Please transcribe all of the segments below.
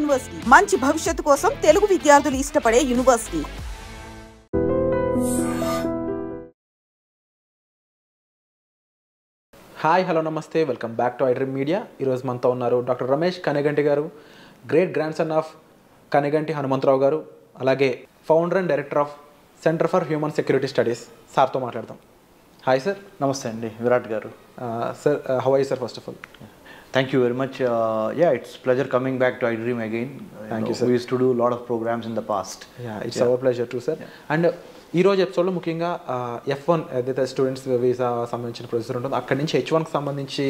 University మంచి భవిష్యత్తు కోసం తెలుగు విద్యార్థులు ఇష్టపడే university. Hi hello namaste, welcome back to iDream media. ఈరోజు మనతో ఉన్నారు డాక్టర్ రమేష్ కనెగంటి గారు, great grand son of Kaneganti Hanumantharao గారు, అలాగే founder and director of centre for human security studies. సార్తో మాట్లాడదాం. Hi sir. నమస్తే అండి విరాట్ గారు. Sir, how are you sir first of all? Thank you very much. Yeah, it's pleasure coming back to iDream again. Thank you, sir. We used to do a lot of programs in the past. Yeah, it's our pleasure too, sir. And ఈ రోజు ఎపిసోడ్లో ముఖ్యంగా F1 ఏదైతే students visa సంబంధించిన procedure ఉంటుందో అక్కడి నుంచి H1కి సంబంధించి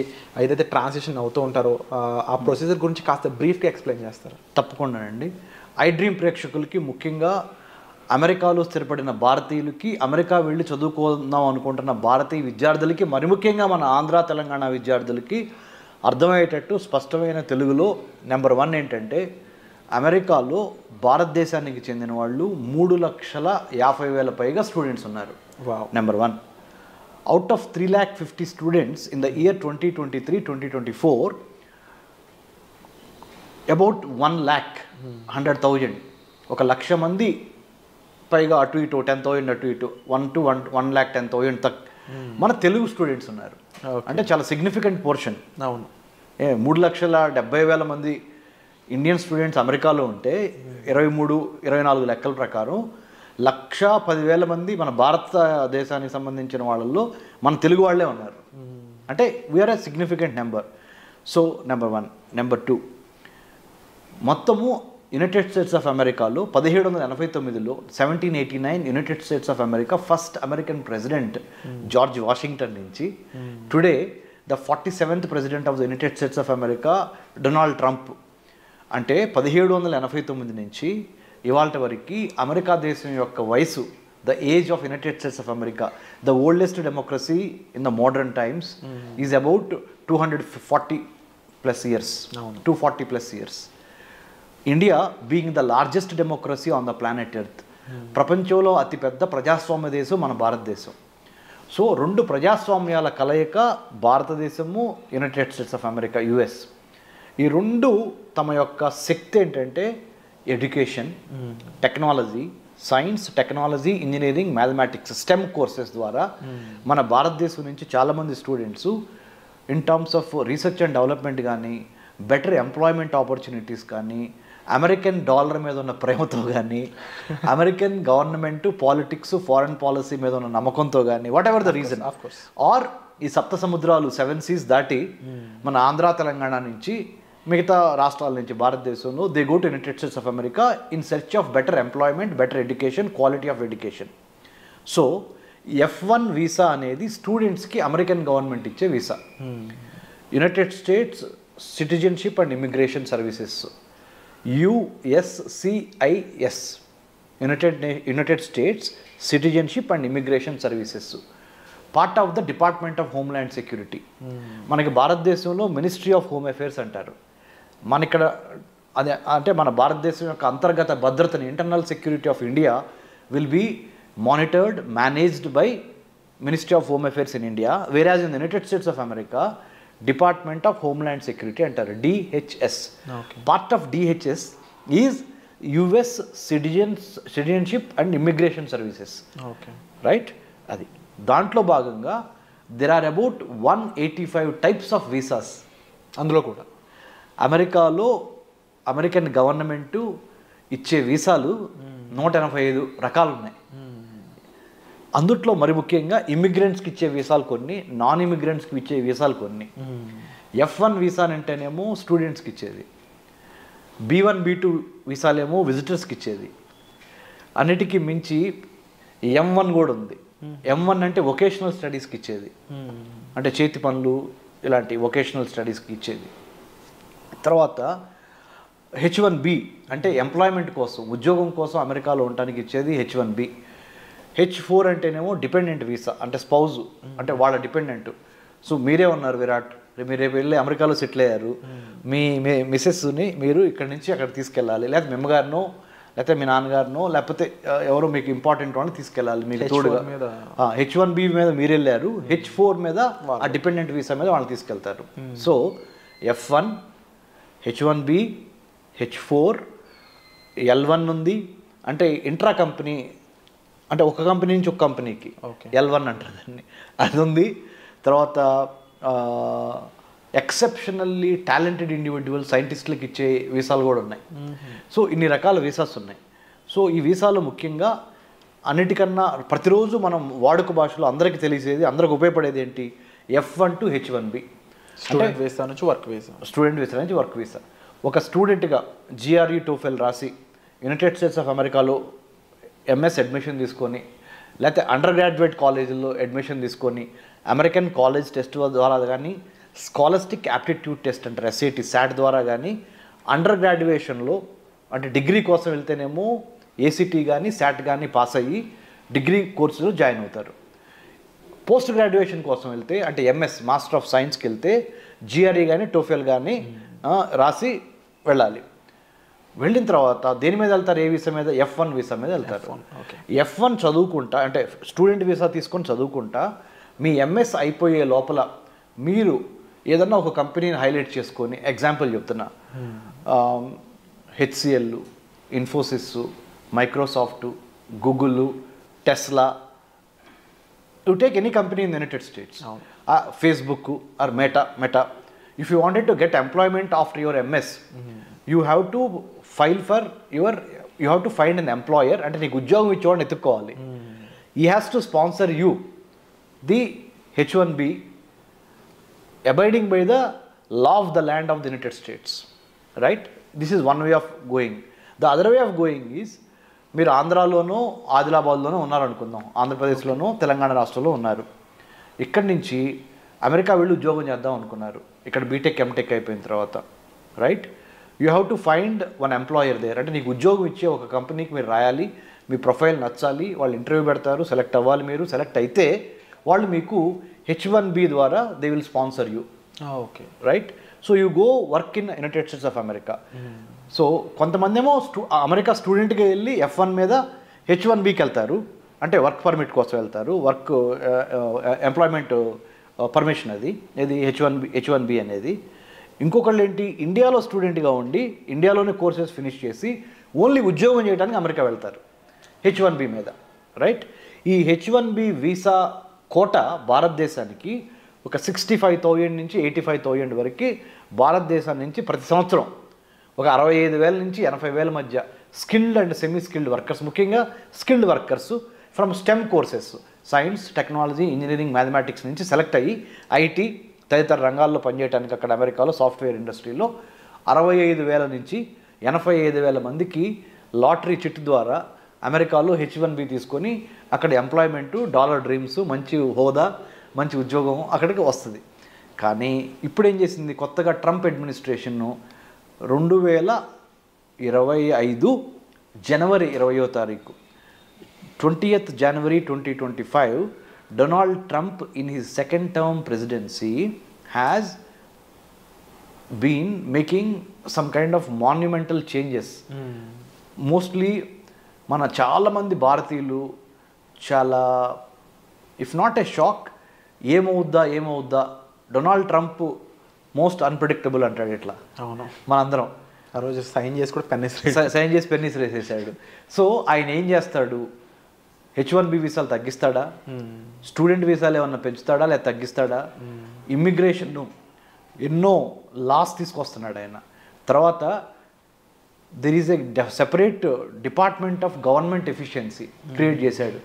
ఏదైతే ట్రాన్సిషన్ అవుతూ ఉంటారో ఆ ప్రొసీజర్ గురించి కాస్త బ్రీఫ్గా ఎక్స్ప్లెయిన్ చేస్తారు. తప్పకుండా అండి. iDream ప్రేక్షకులకి, ముఖ్యంగా అమెరికాలో స్థిరపడిన భారతీయులకి, అమెరికా వెళ్ళి చదువుకుందాం అనుకుంటున్న భారతీయ విద్యార్థులకి, మరి ముఖ్యంగా మన ఆంధ్ర తెలంగాణ విద్యార్థులకి అర్థమయ్యేటట్టు స్పష్టమైన తెలుగులో నెంబర్ 1 ఏంటంటే, అమెరికాలో భారతదేశానికి చెందిన వాళ్ళు 3,50,000 పైగా స్టూడెంట్స్ ఉన్నారు. Number 1. Out of 3,50,000 students in the year 2023-2024, about 1,100,000, 1,00,000 మంది పైగా అటు ఇటు 10,000 అటు ఇటు 1,10,000 తక్ మన తెలుగు స్టూడెంట్స్ ఉన్నారు. అంటే చాలా సిగ్నిఫికెంట్ పోర్షన్. అవును. 3,70,000 మంది ఇండియన్ స్టూడెంట్స్ అమెరికాలో ఉంటే 23-24 లెక్కల ప్రకారం 1,10,000 మంది మన భారతదేశానికి సంబంధించిన వాళ్ళల్లో మన తెలుగు వాళ్ళే ఉన్నారు. అంటే we're a significant number. So number 1. Number 2, మొత్తము యునైటెడ్ స్టేట్స్ ఆఫ్ అమెరికాలో 1789లో 1789 United States of America first American president George Washington నుంచి today the 47th president of the United States of America Donald Trump. అంటే 1789 నుంచి ఇవాళ వరకు America దేశం యొక్క వయసు, the age of United States of America, the oldest democracy in the modern times, is about 240+ years. 240+ years. India being the largest democracy on the planet earth, ప్రపంచంలో అతిపెద్ద ప్రజాస్వామ్య దేశం మన భారతదేశం. సో 2 ప్రజాస్వామ్యాల కలయిక భారతదేశము, United States of America, US. ఈ 2 తమ యొక్క శక్తి ఏంటంటే education, technology, science, technology, engineering, mathematics, STEM courses ద్వారా మన భారతదేశం నుంచి చాలామంది students in terms of research and development కానీ, బెటర్ ఎంప్లాయ్మెంట్ ఆపర్చునిటీస్ కానీ, అమెరికన్ డాలర్ మీద ఉన్న ప్రేమతో కానీ, American government, politics, foreign policy మీద ఉన్న నమ్మకంతో కానీ, whatever the reason, or ఈ సప్త సముద్రాలు 7 seas దాటి మన ఆంధ్ర తెలంగాణ నుంచి మిగతా రాష్ట్రాల నుంచి భారతదేశంలో they go to United States of America in search of better employment, better education, quality of education. So F1 visa అనేది స్టూడెంట్స్కి అమెరికన్ గవర్నమెంట్ ఇచ్చే visa. United states citizenship and immigration services, USCIS, United states citizenship and immigration services, part of the department of homeland security. మనకి భారతదేశంలో ministry of home affairs అంటారు. మన ఇక్కడ అదే అంటే మన భారతదేశం యొక్క అంతర్గత భద్రతని, internal security of India will be monitored, managed by ministry of home affairs in India. Whereas in the United States of America department of homeland security అంటారు, DHS. Part of DHS is US citizenship and immigration services. Right. అది దాంట్లో భాగంగా there are about 185 types of visas. అందులో కూడా అమెరికాలో American government ఇచ్చే వీసాలు 185 రకాలు ఉన్నాయి. అందుట్లో మరి ముఖ్యంగా ఇమిగ్రెంట్స్కి ఇచ్చే వీసాలు కొన్ని, నాన్ ఇమిగ్రెంట్స్కి ఇచ్చే వీసాలు కొన్ని. F1 వీసా అంటేనేమో స్టూడెంట్స్కి ఇచ్చేది, B1 B2 వీసాలేమో విజిటర్స్కి ఇచ్చేది. అన్నిటికీ మించి M1 కూడా ఉంది. M1 అంటే వొకేషనల్ స్టడీస్కి ఇచ్చేది, అంటే చేతి పనులు ఇలాంటి వొకేషనల్ స్టడీస్కి ఇచ్చేది. తర్వాత H1B అంటే ఎంప్లాయ్మెంట్ కోసం, ఉద్యోగం కోసం అమెరికాలో ఉండడానికి ఇచ్చేది H1B. H4 అంటేనేమో డిపెండెంట్ వీసా, అంటే స్పౌజ్, అంటే వాళ్ళ డిపెండెంట్. సో మీరే ఉన్నారు విరాట్, మీరు రేపు వెళ్ళి అమెరికాలో సెటిల్ అయ్యారు, మీ మిసెస్ని మీరు ఇక్కడి నుంచి అక్కడ తీసుకెళ్ళాలి, లేకపోతే మీ అమ్మగారినో లేకపోతే మీ నాన్నగారినో లేకపోతే ఎవరో మీకు ఇంపార్టెంట్ వాళ్ళని తీసుకెళ్ళాలి మీకు తోడుగా. H1B మీద మీరు వెళ్ళారు, H4 మీద ఆ డిపెండెంట్ వీసా మీద వాళ్ళని తీసుకెళ్తారు. So F1, H1B, H4, L1 ఉంది, అంటే ఇంట్రా కంపెనీ, అంటే ఒక కంపెనీ నుంచి ఒక కంపెనీకి L1 అంటారు దాన్ని, అది ఉంది. తర్వాత ఎక్సెప్షనల్లీ టాలెంటెడ్ ఇండివిజువల్ సైంటిస్టులకు ఇచ్చే వీసాలు కూడా ఉన్నాయి. సో ఇన్ని రకాల వీసాస్ ఉన్నాయి. సో ఈ వీసాలు ముఖ్యంగా అన్నిటికన్నా ప్రతిరోజు మనం వాడుక భాషలో అందరికీ తెలిసేది, అందరికి ఉపయోగపడేది ఏంటి, F1 to H1B, student visa నుంచి వర్క్ వీసా. స్టూడెంట్ వీసా నుంచి వర్క్ వీసా. ఒక స్టూడెంట్గా GRE TOEFL రాసి యునైటెడ్ స్టేట్స్ ఆఫ్ అమెరికాలో MS అడ్మిషన్ తీసుకొని, లేకపోతే అండర్ గ్రాడ్యుయేట్ కాలేజీల్లో అడ్మిషన్ తీసుకొని అమెరికన్ కాలేజ్ టెస్ట్ ద్వారా కానీ, స్కాలస్టిక్ యాప్టిట్యూడ్ టెస్ట్ అంటారు SAT SAT ద్వారా కానీ, అండర్ గ్రాడ్యుయేషన్లో అంటే డిగ్రీ కోసం వెళ్తేనేమో ACT కానీ SAT కానీ పాస్ అయ్యి డిగ్రీ కోర్సులో జాయిన్ అవుతారు. పోస్ట్ గ్రాడ్యుయేషన్ కోసం వెళ్తే అంటే MS మాస్టర్ ఆఫ్ సైన్స్కి వెళ్తే GRE కానీ TOEFL కానీ రాసి వెళ్ళాలి. వెళ్ళిన తర్వాత దేని మీద వెళ్తారు, ఏ వీసా మీద, F1 వీసా మీద వెళ్తారు. F1 చదువుకుంటా అంటే స్టూడెంట్ వీసా తీసుకొని చదువుకుంటా మీ MS అయిపోయే లోపల మీరు ఏదన్నా ఒక కంపెనీని హైలైట్ చేసుకొని, ఎగ్జాంపుల్ చెప్తున్నా, HCL, Infosys, Microsoft, Google, Tesla, you take any company in the United states, Facebook are meta, if you wanted to get employment after your MS, you have to file for you have to find an employer, అంటే నీకు ఉద్యోగం ఇచ్చేవాడిని ఎత్తుక్కోవాలి. ఈ has to sponsor you the H1B abiding by the law of the land of the United States, right? This is one way of going. The other way of going is, మీరు ఆంధ్రాలోనో ఆదిలాబాద్లోనో ఉన్నారనుకుందాం, ఆంధ్రప్రదేశ్లోనో తెలంగాణ రాష్ట్రంలో ఉన్నారు. ఇక్కడి నుంచి అమెరికా వెళ్ళి ఉద్యోగం చేద్దాం అనుకున్నారు, ఇక్కడ బీటెక్ ఎంటెక్ అయిపోయిన తర్వాత, right? You have to find one employer there, అంటే నీకు ఉద్యోగం ఇచ్చే ఒక కంపెనీకి మీరు రాయాలి, మీ ప్రొఫైల్ నచ్చాలి, వాళ్ళు ఇంటర్వ్యూ పెడతారు, సెలెక్ట్ అవ్వాలి. మీరు సెలెక్ట్ అయితే వాళ్ళు మీకు H1B ద్వారా they will sponsor you. Okay, right? So you go work in United States of America. So కొంతమంది ఏమో అమెరికా స్టూడెంట్గా వెళ్ళి F1 మీద H1Bకి వెళ్తారు, అంటే వర్క్ పర్మిట్ కోసం వెళ్తారు, వర్క్ ఎంప్లాయ్మెంట్ పర్మిషన్ అది, ఇది H1B అనేది. ఇంకొకళ్ళు ఏంటి, ఇండియాలో స్టూడెంట్గా ఉండి ఇండియాలోనే కోర్సెస్ ఫినిష్ చేసి ఓన్లీ ఉద్యోగం చేయడానికి అమెరికా వెళ్తారు H1B మీద, రైట్? ఈ H1B వీసా కోట భారతదేశానికి ఒక 65,000 నుంచి 85,000 వరకు భారతదేశం నుంచి ప్రతి సంవత్సరం ఒక 65,000 నుంచి 80,000 మధ్య skilled and semi skilled workers, ముఖ్యంగా skilled workers from STEM courses, science, technology, engineering, mathematics నుంచి సెలెక్ట్ అయ్యి IT తదితర రంగాల్లో పనిచేయడానికి అక్కడ అమెరికాలో సాఫ్ట్వేర్ ఇండస్ట్రీలో 65,000 నుంచి 85,000 మందికి లాటరీ చిట్ ద్వారా అమెరికాలో H1B తీసుకొని అక్కడ ఎంప్లాయ్మెంటు, డాలర్ డ్రీమ్స్, మంచి హోదా, మంచి ఉద్యోగం అక్కడికి వస్తుంది. కానీ ఇప్పుడు ఏం చేసింది, కొత్తగా ట్రంప్ అడ్మినిస్ట్రేషన్ 2025 జనవరి 20వ తారీఖు 20th January 2025, Donald Trump in his second term presidency has been making some kind of monumental changes. Mostly మన చాలామంది భారతీయులు చాలా, ఇఫ్ నాట్ ఏ షాక్, ఏమవుద్దా డొనాల్డ్ ట్రంప్ మోస్ట్ అన్ప్రెడిక్టబుల్ అంటాడు ఇట్లా. అవును, మనందరం ఆ రోజు సైన్ చేసి కూడా సైన్ చేసి పెన్నిస్ వేసేసాడు. సో ఆయన ఏం చేస్తాడు, H1B వీసాలు తగ్గిస్తాడా, స్టూడెంట్ వీసాలు ఏమన్నా పెంచుతాడా లేదా తగ్గిస్తాడా, ఇమ్మిగ్రేషన్ ఎన్నో లాస్ తీసుకొస్తున్నాడు ఆయన. తర్వాత there is a separate department of government efficiency create చేశాడు.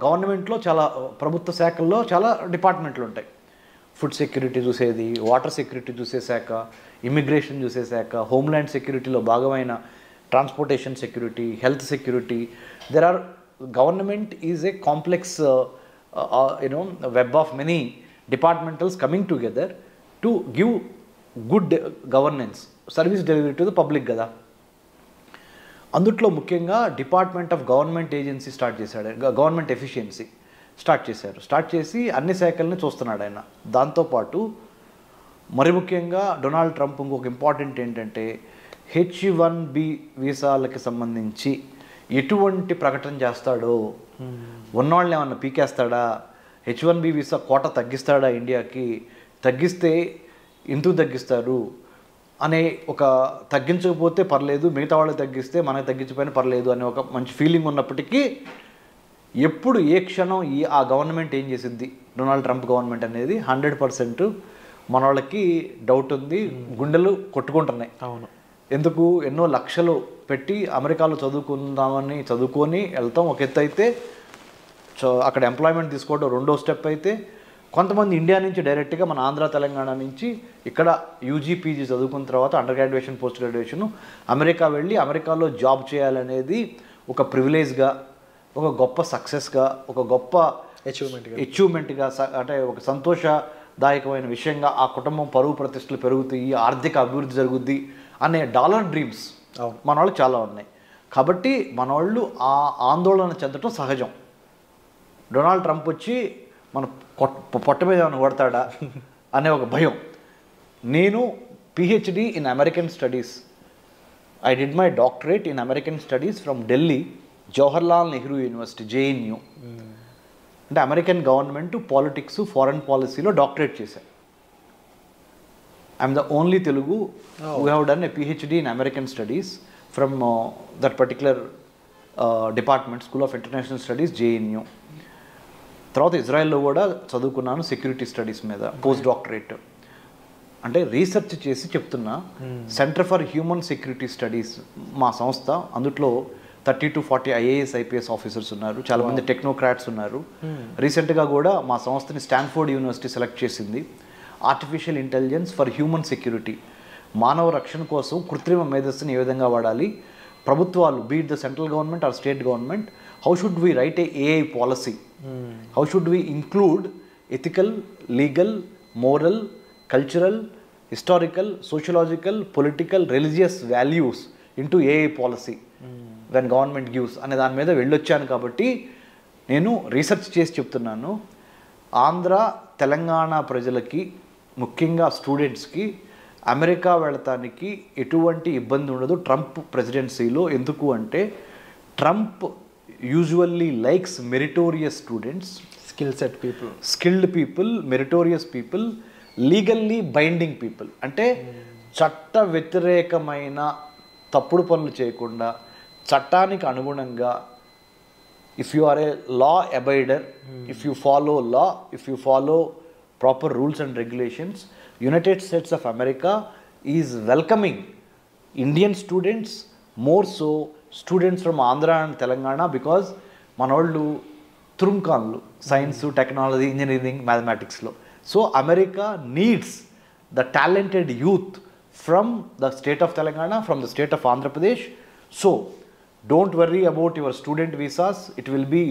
గవర్నమెంట్లో చాలా ప్రభుత్వ శాఖల్లో చాలా డిపార్ట్మెంట్లు ఉంటాయి. ఫుడ్ సెక్యూరిటీ చూసేది, వాటర్ సెక్యూరిటీ చూసే శాఖ, ఇమిగ్రేషన్ చూసే శాఖ, హోమ్ల్యాండ్ సెక్యూరిటీలో భాగమైన transportation security, health security. There are government is a complex web of many departmentals coming together to give good governance, service delivery to the public కదా. అందుట్లో ముఖ్యంగా department of government agency start చేశాడు, government efficiency start చేసి అన్ని శాఖల్ని చూస్తున్నాడు ఆయన. దాంతోపాటు మరి ముఖ్యంగా డొనాల్డ్ ట్రంప్ ఇంకొక ఇంపార్టెంట్ ఏంటంటే H1B వీసాలకి సంబంధించి ఎటువంటి ప్రకటన చేస్తాడో, ఉన్నవాళ్ళని ఏమన్నా పీకేస్తాడా, H1B వీసా కోట తగ్గిస్తాడా ఇండియాకి, తగ్గిస్తే ఎందుకు తగ్గిస్తారు, అనే ఒక తగ్గించకపోతే పర్లేదు, మిగతా వాళ్ళకి తగ్గిస్తే మనకి తగ్గించకపోయినా పర్లేదు అనే ఒక మంచి ఫీలింగ్ ఉన్నప్పటికీ ఎప్పుడు ఏ క్షణం ఆ గవర్నమెంట్ ఏం చేసింది, డొనాల్డ్ ట్రంప్ గవర్నమెంట్ అనేది 100% మన వాళ్ళకి డౌట్ ఉంది, గుండెలు కొట్టుకుంటున్నాయి. అవును. ఎందుకు ఎన్నో లక్షలు పెట్టి అమెరికాలో చదువుకొని వెళ్తాం ఒక ఎత్తు అయితే, అక్కడ ఎంప్లాయ్మెంట్ తీసుకోవడం రెండో స్టెప్ అయితే, కొంతమంది ఇండియా నుంచి డైరెక్ట్గా మన ఆంధ్ర తెలంగాణ నుంచి ఇక్కడ యూజీ పీజీ చదువుకున్న తర్వాత under graduation post graduation America వెళ్ళి అమెరికాలో జాబ్ చేయాలనేది ఒక ప్రివిలేజ్గా, ఒక గొప్ప సక్సెస్గా, ఒక గొప్ప అచీవ్మెంట్గా, అంటే ఒక సంతోషదాయకమైన విషయంగా ఆ కుటుంబం పరువు ప్రతిష్టలు పెరుగుతాయి, ఆర్థిక అభివృద్ధి జరుగుద్ది అనే డాలర్ డ్రీమ్స్ మన వాళ్ళు చాలా ఉన్నాయి. కాబట్టి మన వాళ్ళు ఆ ఆందోళన చెందటం సహజం. డొనాల్డ్ ట్రంప్ వచ్చి మన పొట్ట మీద ఏమైనా కొడతాడా అనే ఒక భయం. నేను PhD in American studies, I did my doctorate in American studies from Delhi Jawaharlal Nehru university JNU. అంటే అమెరికన్ గవర్నమెంట్ పాలిటిక్స్ ఫారెన్ పాలసీలో డాక్టరేట్ చేశాను. I'm the only Telugu who have done a PhD in American studies from that particular department, School of International Studies, JNU. తర్వాత ఇజ్రాయెల్లో కూడా చదువుకున్నాను security studies మీద post doctorate. అంటే research చేసి చెప్తున్నా. Centre for human security studies మా సంస్థ, అందులో 30 to 40 IAS IPS ఆఫీసర్స్ ఉన్నారు, చాలామంది టెక్నోక్రాట్స్ ఉన్నారు. రీసెంట్గా కూడా మా సంస్థని స్టాన్ఫోర్డ్ యూనివర్సిటీ సెలెక్ట్ చేసింది. Artificial intelligence for human security, మానవ రక్షణ కోసం కృత్రిమ మేధస్సుని ఏ విధంగా వాడాలి, ప్రభుత్వాలు be it the central government or state government, how should we write a AI policy, how should we include ethical, legal, moral, cultural, historical, sociological, political, religious values into AI policy when government gives అనే దాని మీద వెళ్ళొచ్చాను. కాబట్టి నేను research చేసి చెప్తున్నాను. ఆంధ్ర తెలంగాణ ప్రజలకి, ముఖ్యంగా స్టూడెంట్స్కి అమెరికా వెళతానికి ఎటువంటి ఇబ్బంది ఉండదు ట్రంప్ ప్రెసిడెన్సీలో. ఎందుకు అంటే Trump usually likes meritorious students, skilled people, meritorious people, legally binding people. అంటే చట్ట వ్యతిరేకమైన తప్పుడు పనులు చేయకుండా చట్టానికి అనుగుణంగా, if you are a law abider, if you follow law, if you follow proper rules and regulations, United States of America is welcoming Indian students, more so students from Andhra and Telangana, because మనోళ్ళు తురుంకాన్లు science, technology, engineering, మ్యాథమెటిక్స్లో. So America needs the talented youth from the state of Telangana, from the state of Andhra Pradesh. So don't worry about your student visas, it will be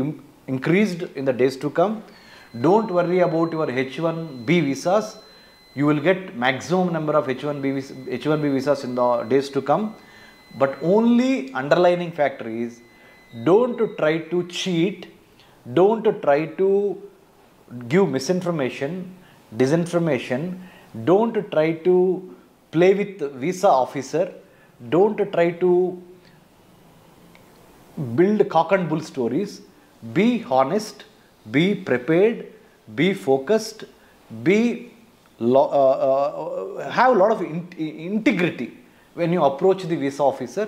increased in the days to come. Don't worry about your H1B visas. You will get maximum number of H1B visas in the days to come. But only underlining factor is, don't try to cheat, don't try to give misinformation, disinformation, don't try to play with visa officer, don't try to build cock and bull stories. Be honest, be prepared, be focused, have a lot of integrity when you approach the visa officer,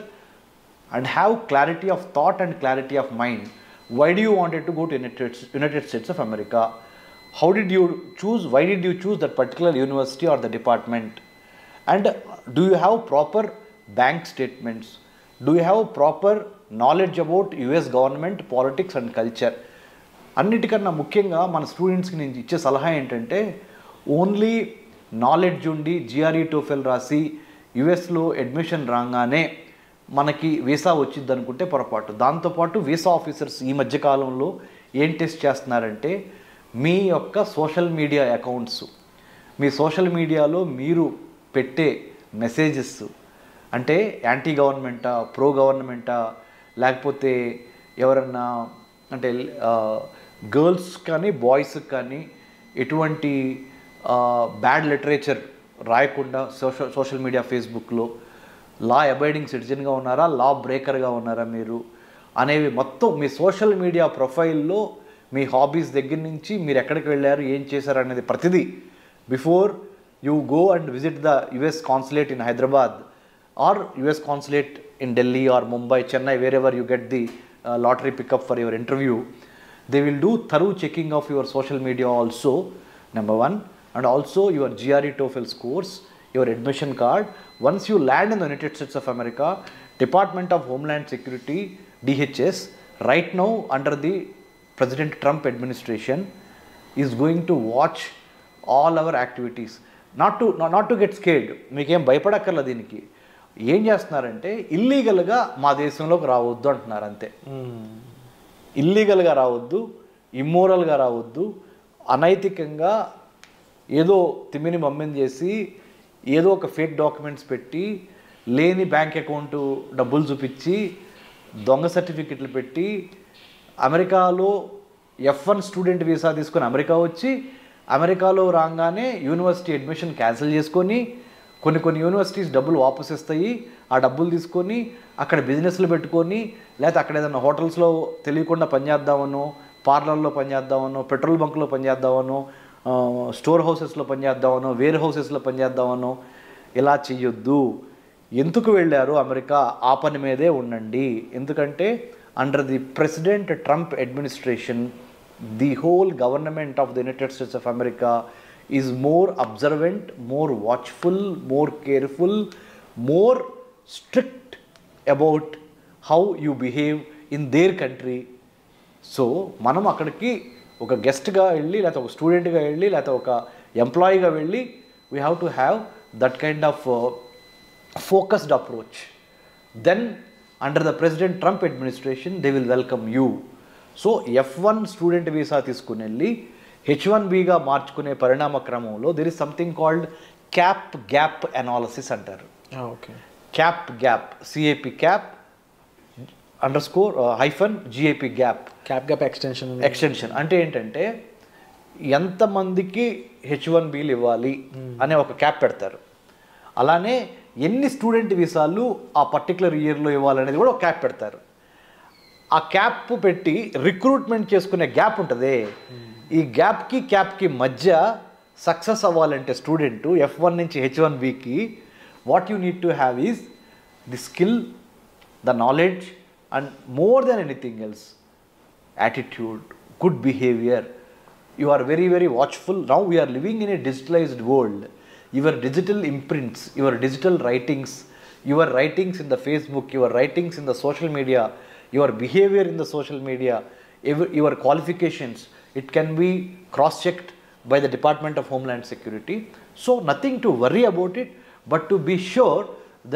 and have clarity of thought and clarity of mind. Why do you wanted to go to United States of America? How did you choose? Why did you choose that particular university or the department? And do you have proper bank statements? Do you have proper knowledge about US government, politics and culture? అన్నిటికన్నా ముఖ్యంగా మన స్టూడెంట్స్కి నేను ఇచ్చే సలహా ఏంటంటే, only knowledge ఉండి GRE TOEFL రాసి యుఎస్లో అడ్మిషన్ రాగానే మనకి వీసా వచ్చింది అనుకుంటే పొరపాటు. దాంతోపాటు వీసా ఆఫీసర్స్ ఈ మధ్యకాలంలో ఏం టెస్ట్ చేస్తున్నారంటే, మీ యొక్క సోషల్ మీడియా అకౌంట్స్, మీ సోషల్ మీడియాలో మీరు పెట్టే మెసేజెస్ అంటే యాంటీ గవర్నమెంటా, ప్రో గవర్నమెంటా, లేకపోతే ఎవరన్నా అంటే గర్ల్స్ కానీ బాయ్స్కి కానీ ఎటువంటి బ్యాడ్ లిటరేచర్ రాయకుండా సోషల్ మీడియా, ఫేస్బుక్లో లా అబైడింగ్ సిటిజన్గా ఉన్నారా, లా బ్రేకర్గా ఉన్నారా మీరు అనేవి మొత్తం మీ సోషల్ మీడియా ప్రొఫైల్లో మీ హాబీస్ దగ్గర నుంచి మీరు ఎక్కడికి వెళ్ళారు, ఏం చేశారు అనేది ప్రతిదీ before you go and visit the US consulate in Hyderabad or US consulate in Delhi or Mumbai, Chennai, wherever you get the lottery pickup for your interview, they will do thorough checking of your social media also, number one, and also your GRE TOEFL scores, your admission card. Once you land in the United States of America, Department of Homeland Security, DHS, right now under the President Trump administration, is going to watch all our activities. Not to get scared. మీకేం భయపడక్కర్ల దీనికి. ఏం చేస్తున్నారంటే ఇల్లీగల్గా మా దేశంలోకి రావద్దు అంటున్నారు అంతే. ఇల్లీగల్గా రావద్దు, ఇమ్మోరల్గా రావద్దు, అనైతికంగా ఏదో తిమ్మిని మమ్మిని చేసి ఏదో ఒక ఫేక్ డాక్యుమెంట్స్ పెట్టి లేని బ్యాంక్ అకౌంట్ డబ్బులు చూపించి దొంగ సర్టిఫికెట్లు పెట్టి అమెరికాలో F1 స్టూడెంట్ వీసా తీసుకొని అమెరికా వచ్చి అమెరికాలో రాగానే యూనివర్సిటీ అడ్మిషన్ క్యాన్సిల్ చేసుకొని కొన్ని యూనివర్సిటీస్ డబ్బులు వాపస్ ఇస్తాయి. ఆ డబ్బులు తీసుకొని అక్కడ బిజినెస్లు పెట్టుకొని లేకపోతే అక్కడ ఏదైనా హోటల్స్లో తెలియకుండా పనిచేద్దామనో, పార్లర్లో పనిచేద్దామనో, పెట్రోల్ బంక్లో పనిచేద్దామనో, స్టోర్ హౌసెస్లో పనిచేద్దామనో, వేర్ హౌసెస్లో పనిచేద్దామనో ఇలా చెయ్యొద్దు. ఎందుకు వెళ్ళారు అమెరికా? ఆ పని మీదే ఉండండి. ఎందుకంటే under the president Trump administration, the whole government of the United States of America is more observant, more watchful, more careful, more strict about how you behave in their country. So మనం అక్కడికి ఒక గెస్ట్గా వెళ్ళి లేకపోతే ఒక స్టూడెంట్గా వెళ్ళి లేకపోతే ఒక ఎంప్లాయీగా వెళ్ళి we have to have that kind of focused approach. Then under the president Trump administration they will welcome you. So F1 student visa తీసుకుని వెళ్ళి H1Bగా మార్చుకునే పరిణామ క్రమంలో there is something called cap gap analysis అంటారు. Cap gap, CAP cap _GAP gap. Cap gap extension అంటే ఏంటంటే ఎంతమందికి H1Bలు ఇవ్వాలి అనే ఒక క్యాప్ పెడతారు. అలానే ఎన్ని స్టూడెంట్ వీసాలు ఆ పర్టికులర్ ఇయర్లో ఇవ్వాలనేది కూడా ఒక క్యాప్ పెడతారు. ఆ క్యాప్ పెట్టి రిక్రూట్మెంట్ చేసుకునే గ్యాప్ ఉంటుంది. ఈ క్యాప్కి మధ్య సక్సెస్ అవ్వాలంటే స్టూడెంట్ F1 నుంచి H1Bకి what you need to have is the skill, the knowledge and more than anything else attitude, good behaviour. You are very, very watchful. Now we are living in a digitalized world. Your digital imprints, your digital writings, your writings in the Facebook, your writings in the social media, your behavior in the social media, your qualifications, it can be cross-checked by the Department of Homeland Security. So nothing to worry about it, but to be sure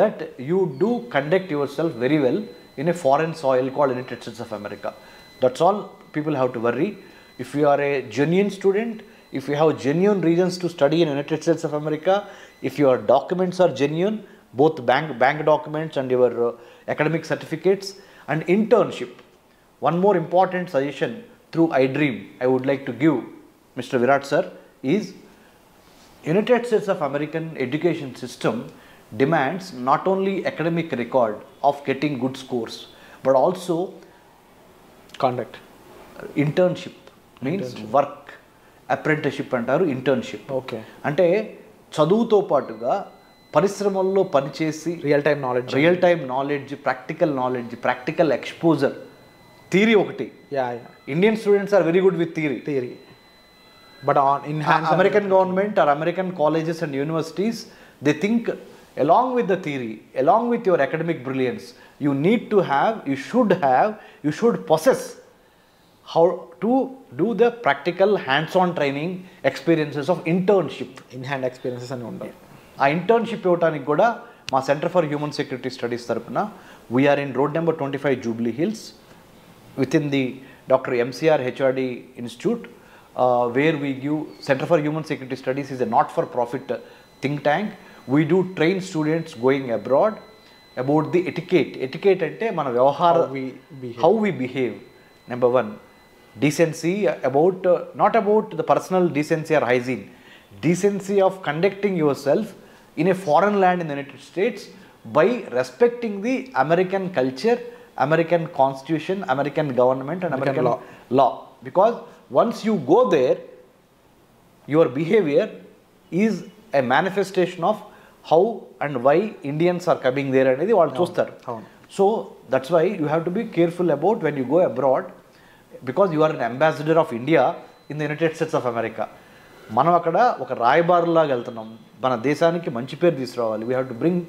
that you do conduct yourself very well in a foreign soil called United States of America. That's all people have to worry. If you are a genuine student, if you have genuine reasons to study in United States of America, if your documents are genuine, both bank documents and your academic certificates and internship. One more important suggestion through iDream I would like to give Mr. Virat sir is United States of American education system demands not only academic record of getting good scores but also conduct, internship means work, apprenticeship అంటారు, internship. Okay, అంటే చదువుతో పాటుగా పరిశ్రమల్లో పనిచేసి real time knowledge, practical exposure. Theory ఒకటి, Indian students are very good with theory but in American government or American colleges and universities they think along with the theory, along with your academic brilliance, you should possess how to do the practical hands-on training experiences of internship. in-hand experiences అని ఉండాలి. ఆ internship ఇవ్వడానికి కూడా మా centre for human security studies తరపున we are in road number 25 Jubilee Hills with in the doctor MCR HRD institute where we give centre for human security studies is a not for profit think tank. We do train students going abroad about the etiquette అంటే మన వ్యవహార how we behave. Number 1 decency, about not about the personal decency or hygiene, decency of conducting yourself in a foreign land in the United States by respecting the American culture, American constitution, American government and American law. Because once you go there, your behavior is a manifestation of how and why Indians are coming there అనేది వాళ్ళు చూస్తారు. So that's why you have to be careful about when you go abroad, because you are an ambassador of India in the United States of America. మనం అక్కడ ఒక రాయబారులాగా వెళ్తున్నాం, మన దేశానికి మంచి పేరు తీసుకురావాలి. We have to bring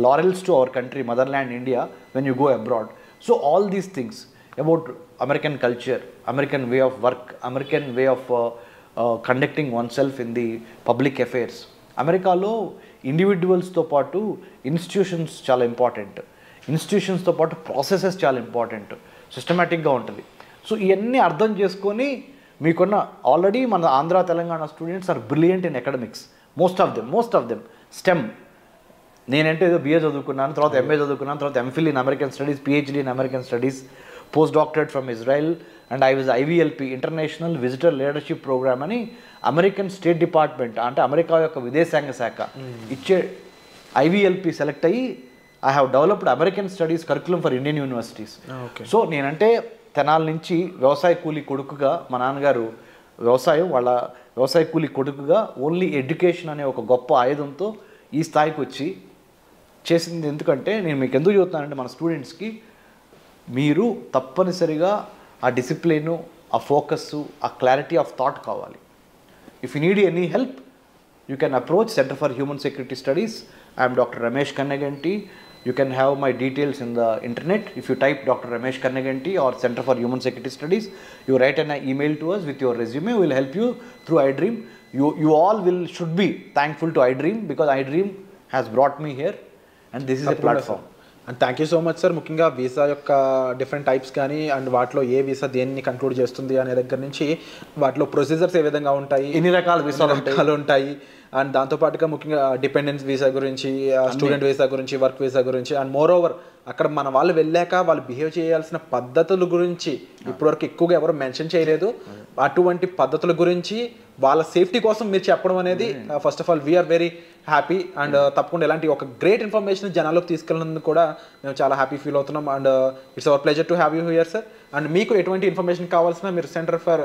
laurels to our country, mother land India, when you go abroad. So all these things about American culture, American way of work, American way of conducting one self in the public affairs. అమెరికాలో ఇండివిజువల్స్తో పాటు institutions చాలా important, ఇన్స్టిట్యూషన్స్తో పాటు processes చాలా important, సిస్టమేటిక్గా ఉంటుంది. So ఇవన్నీ అర్థం చేసుకొని మీకున్న ఆల్రెడీ మన Andhra Telangana students are brilliant in academics, most of them STEM. నేనంటే ఏదో బిఏ చదువుకున్నాను, తర్వాత ఎంఏ చదువుకున్నాను, తర్వాత MPhil in American studies, PhD in American studies, post doctorate from Israel, and I was IVLP international visitor leadership programme అని American state department అంటే America యొక్క విదేశాంగ శాఖ ఇచ్చే IVLP సెలెక్ట్ అయ్యి I have developed American studies curriculum for Indian universities. So నేనంటే తెనాల నుంచి వ్యవసాయ కూలీ కొడుకుగా, మా నాన్నగారు వాళ్ళ వ్యవసాయ కూలీ కొడుకుగా ఓన్లీ ఎడ్యుకేషన్ అనే ఒక గొప్ప ఆయుధంతో ఈ స్థాయికి వచ్చి చేసింది. ఎందుకంటే నేను మీకు ఎందుకు చెబుతున్నానంటే మన స్టూడెంట్స్కి మీరు తప్పనిసరిగా ఆ డిసిప్లిను, ఆ ఫోకస్సు, ఆ క్లారిటీ ఆఫ్ థాట్ కావాలి. If you need any help you can approach centre for human security studies. I'm doctor Ramesh Kanneganti. You can have my details in the internet. If you type Dr. Ramesh Kannaganti or Center for Human Security Studies, you write an email to us with your resume. We will help you through iDream. You all should be thankful to iDream because iDream has brought me here and this is a platform. And thank you so much sir. ముఖ్యంగా visa యొక్క different types కానీ and వాటిలో ఏ visa దేన్ని conclude చేస్తుంది అనే దగ్గర నుంచి వాటిలో ప్రొసీజర్స్ ఏ విధంగా ఉంటాయి, ఎన్ని రకాల వీసాలు ఉంటాయి, అండ్ దాంతోపాటుగా ముఖ్యంగా డిపెండెన్స్ వీసా గురించి, స్టూడెంట్ వీసా గురించి, వర్క్ వీసా గురించి, అండ్ మోర్ ఓవర్ అక్కడ మన వాళ్ళు వెళ్ళాక వాళ్ళు బిహేవ్ చేయాల్సిన పద్ధతుల గురించి ఇప్పటివరకు ఎక్కువగా ఎవరు మెన్షన్ చేయలేదు. అటువంటి పద్ధతుల గురించి వాళ్ళ సేఫ్టీ కోసం మీరు చెప్పడం అనేది first of all we are very happy. And తప్పకుండా ఇలాంటి ఒక గ్రేట్ ఇన్ఫర్మేషన్ జనాల్లోకి తీసుకెళ్ళినందుకు కూడా మేము చాలా హ్యాపీ ఫీల్ అవుతున్నాం. And it's our pleasure to have you here sir. And మీకు ఎటువంటి ఇన్ఫర్మేషన్ కావాల్సిన మీరు సెంటర్ ఫర్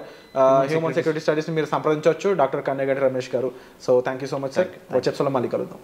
హ్యూమన్ సెక్యూరిటీ స్టడీస్ని మీరు సంప్రదించవచ్చు, డాక్టర్ కన్నెగంటి రమేష్ గారు. So thank you so much sir. వచ్చే ఎపిసోడ్లో మళ్ళీ కలుద్దాం.